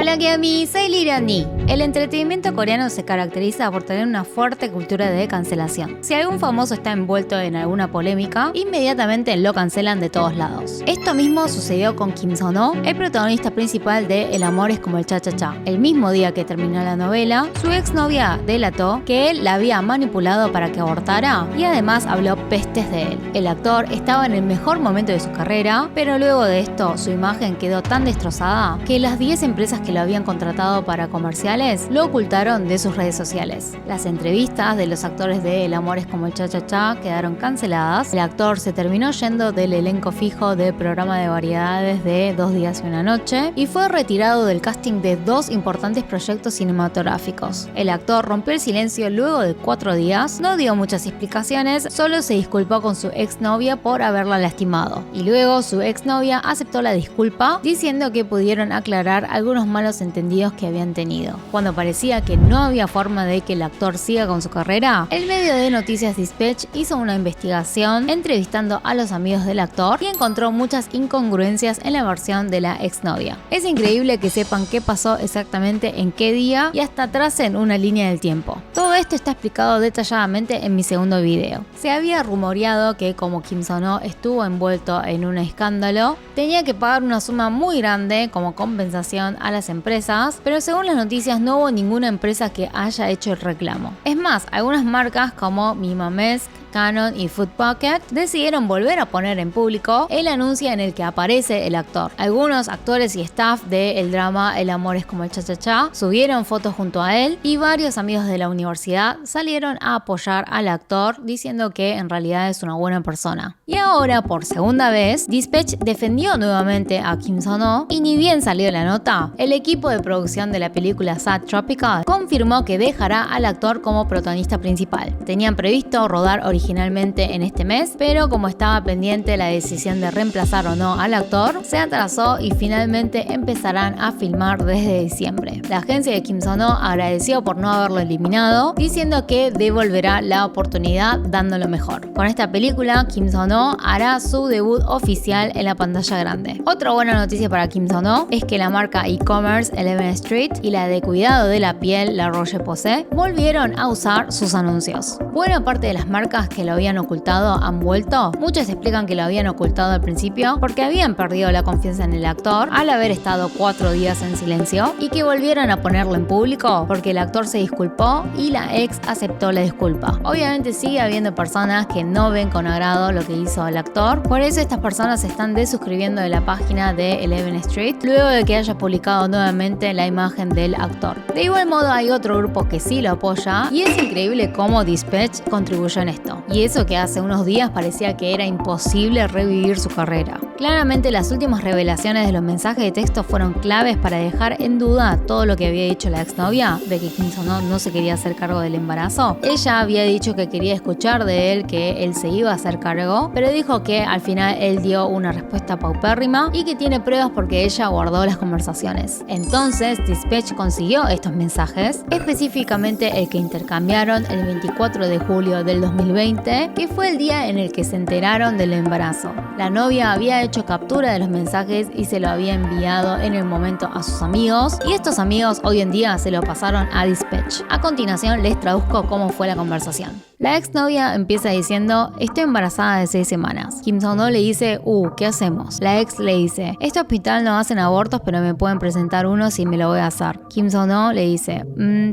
Hola Gyami, soy Lirani. El entretenimiento coreano se caracteriza por tener una fuerte cultura de cancelación. Si algún famoso está envuelto en alguna polémica, inmediatamente lo cancelan de todos lados. Esto mismo sucedió con Kim Seon-ho, el protagonista principal de El amor es como el cha-cha-cha. El mismo día que terminó la novela, su exnovia delató que él la había manipulado para que abortara y además habló pestes de él. El actor estaba en el mejor momento de su carrera, pero luego de esto su imagen quedó tan destrozada que las 10 empresas que lo habían contratado para comerciales lo ocultaron de sus redes sociales. Las entrevistas de los actores de El amor es como el cha-cha-cha quedaron canceladas. El actor se terminó yendo del elenco fijo del programa de variedades de 2 días y una noche y fue retirado del casting de 2 importantes proyectos cinematográficos. El actor rompió el silencio luego de 4 días, no dio muchas explicaciones, solo se disculpó con su exnovia por haberla lastimado. Y luego su exnovia aceptó la disculpa, diciendo que pudieron aclarar algunos malos entendidos que habían tenido. Cuando parecía que no había forma de que el actor siga con su carrera, el medio de noticias Dispatch hizo una investigación entrevistando a los amigos del actor y encontró muchas incongruencias en la versión de la exnovia. Es increíble que sepan qué pasó exactamente en qué día y hasta tracen una línea del tiempo. Todo esto está explicado detalladamente en mi segundo video. Se había rumoreado que como Kim Seon-ho estuvo envuelto en un escándalo, tenía que pagar una suma muy grande como compensación a las empresas, pero según las noticias no hubo ninguna empresa que haya hecho el reclamo. Es más, algunas marcas como Mimamesk, Canon y Food Pocket decidieron volver a poner en público el anuncio en el que aparece el actor. Algunos actores y staff del drama El amor es como el cha-cha-cha subieron fotos junto a él y varios amigos de la universidad salieron a apoyar al actor diciendo que en realidad es una buena persona. Y ahora, por segunda vez, Dispatch defendió nuevamente a Kim Seon-ho y ni bien salió la nota, el equipo de producción de la película Sad Tropical confirmó que dejará al actor como protagonista principal. Tenían previsto rodar originalmente en este mes, pero como estaba pendiente la decisión de reemplazar o no al actor, se atrasó y finalmente empezarán a filmar desde diciembre. La agencia de Kim Seon-ho agradeció por no haberlo eliminado, diciendo que devolverá la oportunidad dando lo mejor. Con esta película, Kim Seon-ho hará su debut oficial en la pantalla grande. Otra buena noticia para Kim Seon-ho es que la marca e-commerce 11 Street y la de cuidado de la piel La Roche-Posay volvieron a usar sus anuncios. Buena parte de las marcas que lo habían ocultado han vuelto. Muchos explican que lo habían ocultado al principio porque habían perdido la confianza en el actor al haber estado 4 días en silencio y que volvieron a ponerlo en público porque el actor se disculpó y la ex aceptó la disculpa. Obviamente sigue habiendo personas que no ven con agrado lo que hizo el actor, por eso estas personas se están desuscribiendo de la página de 11 Street luego de que haya publicado nuevamente la imagen del actor. De igual modo hay otro grupo que sí lo apoya y es increíble cómo Dispatch contribuyó en esto. Y eso que hace unos días parecía que era imposible revivir su carrera. Claramente las últimas revelaciones de los mensajes de texto fueron claves para dejar en duda todo lo que había dicho la exnovia de que Kim Seon-ho no se quería hacer cargo del embarazo. Ella había dicho que quería escuchar de él que él se iba a hacer cargo, pero dijo que al final él dio una respuesta paupérrima y que tiene pruebas porque ella guardó las conversaciones. Entonces Dispatch consiguió estos mensajes, específicamente el que intercambiaron el 24 de julio del 2020, que fue el día en el que se enteraron del embarazo. La novia había hecho captura de los mensajes y se lo había enviado en el momento a sus amigos, y estos amigos hoy en día se lo pasaron a Dispatch. A continuación les traduzco cómo fue la conversación. La exnovia empieza diciendo: estoy embarazada de 6 semanas. Kim Seon-ho le dice: ¿qué hacemos? La ex le dice: este hospital no hacen abortos, pero me pueden presentar uno si me lo voy a hacer. Kim Seon-ho le dice: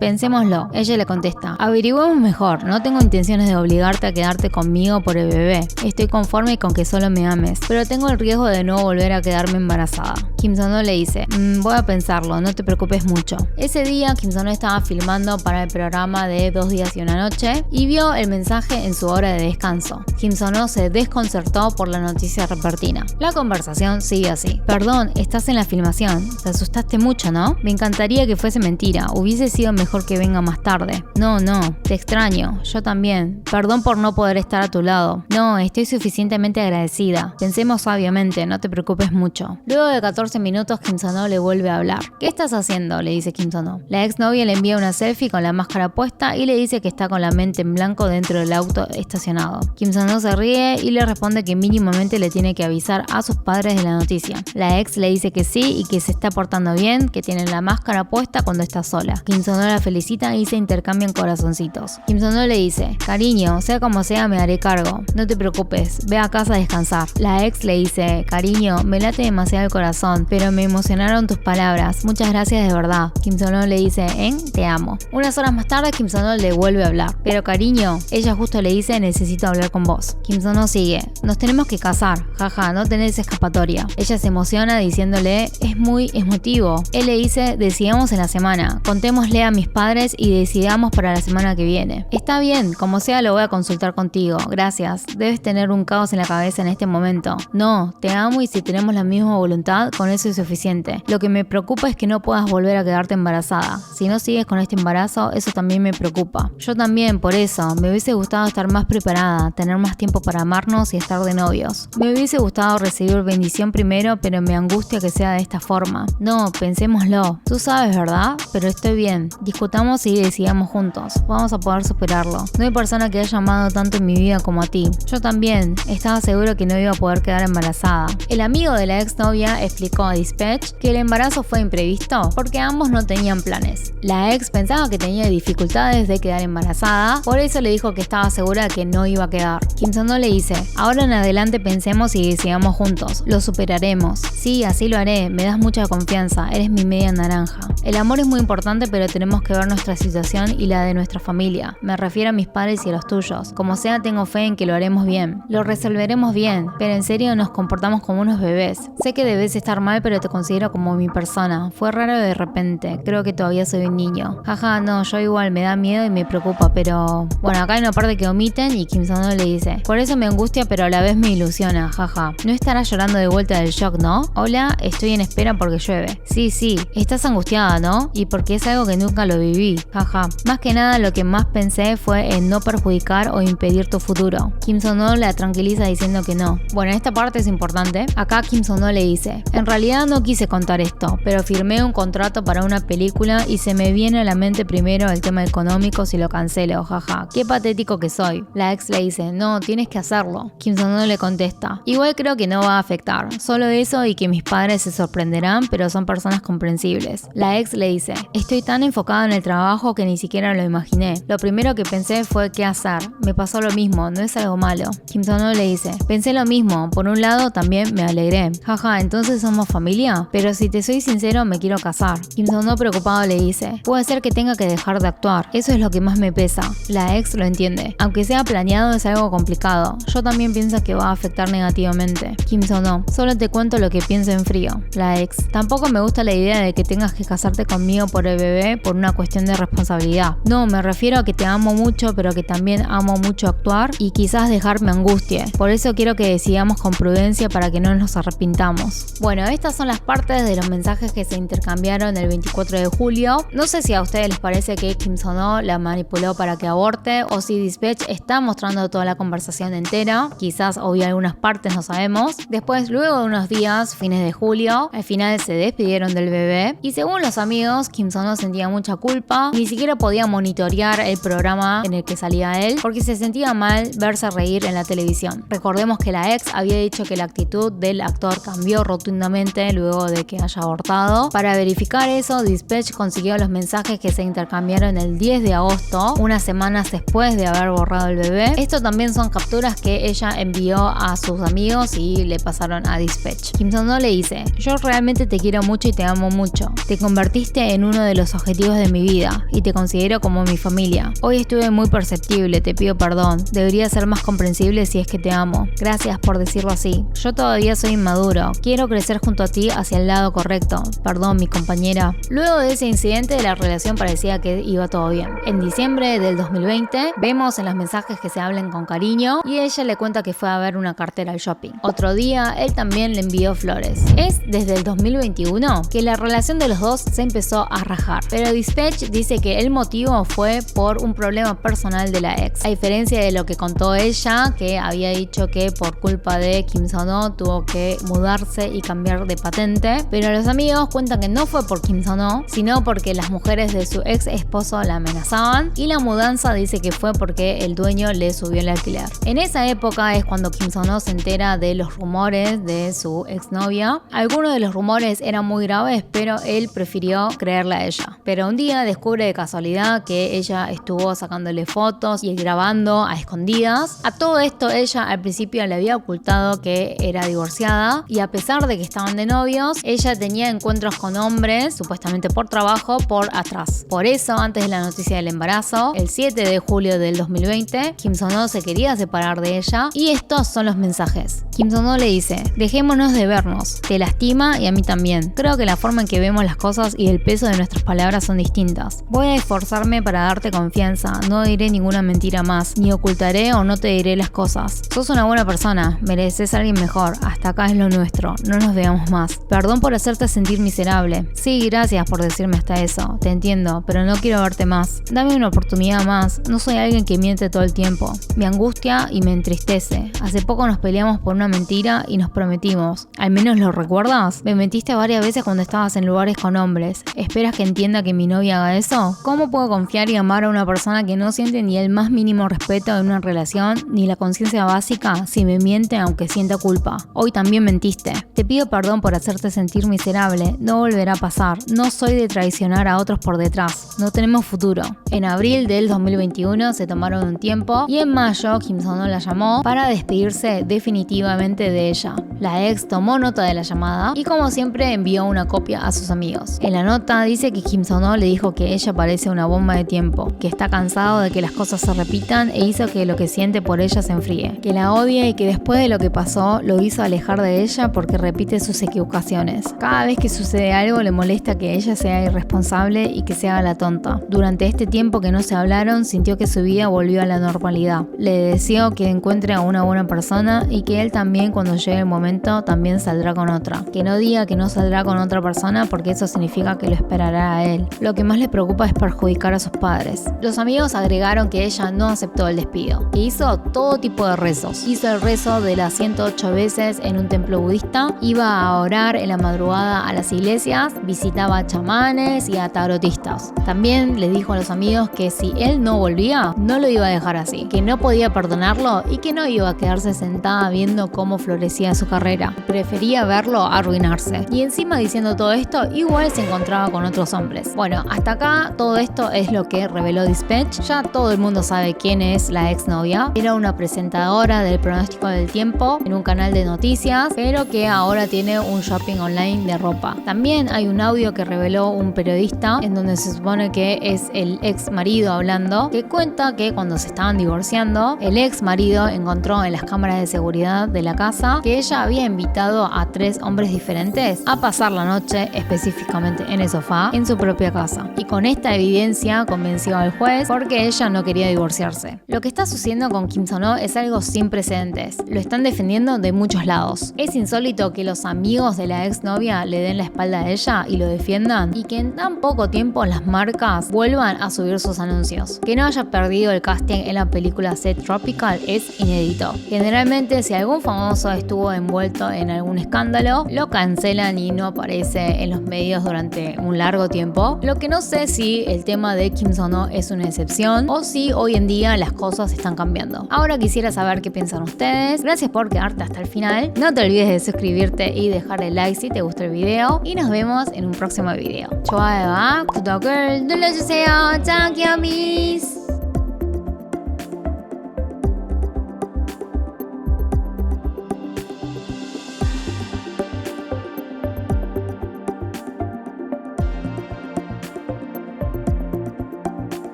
pensémoslo. Ella le contesta: averigüemos mejor, no tengo intenciones de obligarte a quedarte conmigo por el bebé. Estoy conforme con que solo me ames, pero tengo el riesgo de no volver a quedarme embarazada. Kim Seon-ho le dice: voy a pensarlo, no te preocupes mucho. Ese día Kim Seon-ho estaba filmando para el programa de 2 días y una noche y vio el mensaje en su hora de descanso. Kim Seon-ho se desconcertó por la noticia repentina. La conversación sigue así: perdón, estás en la filmación, te asustaste mucho, ¿no? Me encantaría que fuese mentira, hubiese sido mejor que venga más tarde. No, te extraño, yo también. Perdón por no poder estar a tu lado. No, estoy suficientemente agradecida. Pensemos sabiamente, no te preocupes mucho. Luego de 14 minutos Kim Seon-ho le vuelve a hablar. ¿Qué estás haciendo?, le dice Kim Seon-ho. La exnovia le envía una selfie con la máscara puesta y le dice que está con la mente en blanco blanco dentro del auto estacionado. Kim Sun-ho se ríe y le responde que mínimamente le tiene que avisar a sus padres de la noticia. La ex le dice que sí y que se está portando bien, que tiene la máscara puesta cuando está sola. Kim Sun-ho la felicita y se intercambian corazoncitos. Kim Sun-ho le dice: cariño, sea como sea me haré cargo, no te preocupes, ve a casa a descansar. La ex le dice: cariño, me late demasiado el corazón, pero me emocionaron tus palabras, muchas gracias de verdad. Kim Sun-ho le dice: te amo. Unas horas más tarde Kim Sun-ho le vuelve a hablar, pero cariño, ella justo le dice: necesito hablar con vos. Kim Sun-ho sigue: nos tenemos que casar, jaja, no tenés escapatoria. Ella se emociona diciéndole: es muy emotivo. Él le dice: decidamos en la semana, contémosle a mis padres y decidamos para la semana que viene. Está bien, como sea lo voy a consultar contigo, gracias, debes tener un caos en la cabeza en este momento. No, te amo y si tenemos la misma voluntad, con eso es suficiente. Lo que me preocupa es que no puedas volver a quedarte embarazada. Si no sigues con este embarazo, eso también me preocupa. Yo también, por eso, me hubiese gustado estar más preparada, tener más tiempo para amarnos y estar de novios. Me hubiese gustado recibir bendición primero, pero me angustia que sea de esta forma. No, pensémoslo. Tú sabes, ¿verdad? Pero estoy bien. Discutamos y decidamos juntos. Vamos a poder superarlo. No hay persona que haya amado tanto en mi vida como a ti. Yo también. Estaba seguro que no iba a poder quedar embarazada. El amigo de la exnovia explicó a Dispatch que el embarazo fue imprevisto porque ambos no tenían planes. La ex pensaba que tenía dificultades de quedar embarazada, por eso le dijo que estaba segura de que no iba a quedar. Kim Sun-ho le dice: ahora en adelante pensemos y decidamos juntos. Lo superaremos. Sí, así lo haré. Me das mucha confianza. Eres mi media naranja. El amor es muy importante, pero tenemos que ver nuestra situación y la de nuestra familia. Me refiero a mis padres y a los tuyos. Como sea, tengo fe en que lo haremos bien. Lo resolveremos bien, pero en serio nos comportamos como unos bebés. Sé que debes estar mal, pero te considero como mi persona. Fue raro de repente. Creo que todavía soy un niño. Jaja, no, yo igual me da miedo y me preocupa, pero... Bueno, acá hay una parte que omiten y Kim Sun-ho le dice: por eso me angustia, pero a la vez me ilusiona, jaja. No estarás llorando de vuelta del shock, ¿no? Hola, estoy en espera porque llueve. Sí, estás angustiada, ¿no? Y porque es algo que nunca lo viví, jaja. Más que nada lo que más pensé fue en no perjudicar o impedir tu futuro. Kim Sun-ho la tranquiliza diciendo que no. Bueno, esta parte es importante. Acá Kim Sun-ho le dice: en realidad no quise contar esto, pero firmé un contrato para una película y se me viene a la mente primero el tema económico si lo cancelo, jaja. Qué patético que soy. La ex le dice: no, tienes que hacerlo. Kim Sun-ho le contesta: igual creo que no va a afectar, solo eso y que mis padres se sorprenderán, pero son personas comprensibles. La ex le dice: estoy tan enfocada en el trabajo que ni siquiera lo imaginé. Lo primero que pensé fue qué hacer. Me pasó lo mismo, no es algo malo. Kim Sun-ho le dice: pensé lo mismo, por un lado también me alegré. Jaja, entonces somos familia. Pero si te soy sincero, me quiero casar. Kim Sun-ho preocupado le dice: puede ser que tenga que dejar de actuar. Eso es lo que más me pesa. La ex lo entiende. Aunque sea planeado, es algo complicado. Yo también pienso que va a afectar negativamente. Kim Sun-ho: solo te cuento lo que pienso en frío. La ex: tampoco me gusta la idea de que tengas que casarte conmigo por el bebé por una cuestión de responsabilidad. No, me refiero a que te amo mucho, pero que también amo mucho actuar y quizás dejarme angustie. Por eso quiero que decidamos con prudencia para que no nos arrepintamos. Bueno, estas son las partes de los mensajes que se intercambiaron el 24 de julio. No sé si a ustedes les parece que Kim Sun-ho la manipuló para que aborte o si Dispatch está mostrando toda la conversación entera. Quizás obvio algunas partes, no sabemos. Después, luego de unos días, fines de julio, al final se despidieron del bebé y según los amigos, Kim Sun-ho sentía mucha culpa, ni siquiera podía monitorear el programa en el que salía él porque se sentía mal verse reír en la televisión. Recordemos que la ex había dicho que la actitud del actor cambió rotundamente luego de que haya abortado. Para verificar eso, Dispatch consiguió los mensajes que se intercambiaron el 10 de agosto, unas semanas después de haber borrado el bebé. Esto también son capturas que ella envió a sus amigos y le pasaron a Dispatch. Kim Sun-ho le dice: yo realmente te quiero mucho y te amo mucho. Te convertiste en uno de los objetivos de mi vida y te considero como mi familia. Hoy estuve muy perceptible, te pido perdón. Debería ser más comprensible si es que te amo. Gracias por decirlo así. Yo todavía soy inmaduro. Quiero crecer junto a ti hacia el lado correcto. Perdón, mi compañera. Luego de ese incidente, la relación parecía que iba todo bien. En diciembre del 2020, vemos en los mensajes que se hablan con cariño y ella le cuenta que fue a ver una cartera al shopping. Otro día, él también le envió flores. Es desde el 2021 que la relación de los dos se empezó a rajar, pero Dispatch dice que el motivo fue por un problema personal de la ex. A diferencia de lo que contó ella, que había dicho que por culpa de Kim Sun-ho tuvo que mudarse y cambiar de patente, pero los amigos cuentan que no fue por Kim Sun-ho, sino porque las mujeres de su ex esposo la amenazaban y la mudanza dice que fue porque el dueño le subió el alquiler. En esa época es cuando Kim Seon-ho se entera de los rumores de su exnovia. Algunos de los rumores eran muy graves, pero él prefirió creerle a ella. Pero un día descubre de casualidad que ella estuvo sacándole fotos y grabando a escondidas. A todo esto ella al principio le había ocultado que era divorciada y a pesar de que estaban de novios, ella tenía encuentros con hombres, supuestamente por trabajo, por atrás. Por eso, antes de la noticia del embarazo, el 7 de julio del 2020, Kim Seon-ho se quería separar de ella y estos son los mensajes. Kim Seon-ho le dice: dejémonos de vernos, te lastima y a mí también. Creo que la forma en que vemos las cosas y el peso de nuestras palabras son distintas. Voy a esforzarme para darte confianza, no diré ninguna mentira más, ni ocultaré o no te diré las cosas. Sos una buena persona, mereces a alguien mejor, hasta acá es lo nuestro, no nos veamos más. Perdón por hacerte sentir miserable. Sí, gracias por decirme hasta eso, te entiendo, pero no quiero verte más. Dame una oportunidad más, no soy alguien que miente todo el tiempo. Me angustia y me entristece. Hace poco nos peleamos por una mentira y nos prometimos. ¿Al menos lo recuerdas? Me mentiste varias veces cuando estabas en lugares con hombres. ¿Esperas que entienda que mi novia haga eso? ¿Cómo puedo confiar y amar a una persona que no siente ni el más mínimo respeto en una relación, ni la conciencia básica si me miente aunque sienta culpa? Hoy también mentiste. Te pido perdón por hacerte sentir miserable. No volverá a pasar. No soy de traicionar a otros por detrás. No tenemos futuro. En abril del 2021 se tomaron un tiempo y en mayo Kim Seon-ho la llamó para despedirse definitivamente de ella. La ex tomó nota de la llamada y como siempre envió una copia a sus amigos. En la nota dice que Kim Seon-ho le dijo que ella parece una bomba de tiempo, que está cansado de que las cosas se repitan e hizo que lo que siente por ella se enfríe, que la odia y que después de lo que pasó lo hizo alejar de ella porque repite sus equivocaciones. Cada vez que sucede algo le molesta que ella sea irresponsable y que se haga la tonta. Durante este tiempo que no se hablaron, sintió que su vida volvió a la normalidad. Le deseó que encuentre a una buena persona y que él también, cuando llegue el momento, también saldrá con otra. Que no diga que no saldrá con otra persona porque eso significa que lo esperará a él. Lo que más le preocupa es perjudicar a sus padres. Los amigos agregaron que ella no aceptó el despido, que hizo todo tipo de rezos. Hizo el rezo de las 108 veces en un templo budista, iba a orar en la madrugada a las iglesias, visitaba a chamanes y a tarotistas. También le dijo a los amigos que si él no volvía, no lo iba a dejar así, que no podía perdonarlo y que no iba a quedarse sentada viendo cómo florecía su carrera. Prefería verlo arruinarse. Y encima diciendo todo esto, igual se encontraba con otros hombres. Bueno, hasta acá todo esto es lo que reveló Dispatch. Ya todo el mundo sabe quién es la exnovia. Era una presentadora del pronóstico del tiempo en un canal de noticias, pero que ahora tiene un shopping online de ropa. También hay un audio que reveló un periodista en donde se supone que es el ex marido hablando, que cuenta que cuando se estaban divorciando, el ex marido encontró en las cámaras de seguridad de la casa que ella había invitado a 3 hombres diferentes a pasar la noche, específicamente en el sofá, en su propia casa. Y con esta evidencia convenció al juez porque ella no quería divorciarse. Lo que está sucediendo con Kim Seon-ho es algo sin precedentes. Lo están defendiendo de muchos lados. Es insólito que los amigos de la exnovia le den la espalda a ella y lo defiendan, y que en tan poco tiempo las marcas vuelvan a subir sus anuncios. Que no haya perdido el casting en la película Set Tropical es inédito. Generalmente, si algún famoso estuvo envuelto en algún escándalo, lo cancelan y no aparece en los medios durante un largo tiempo. Lo que no sé si el tema de Kim Seon-ho es una excepción o si hoy en día las cosas están cambiando. Ahora quisiera saber qué piensan ustedes. Gracias por quedarte hasta el final. No te olvides de suscribirte y dejar el like si te gustó el video. Y nos vemos en un próximo video. 좋아요와 구독을 눌러주세요. 짱이야미스.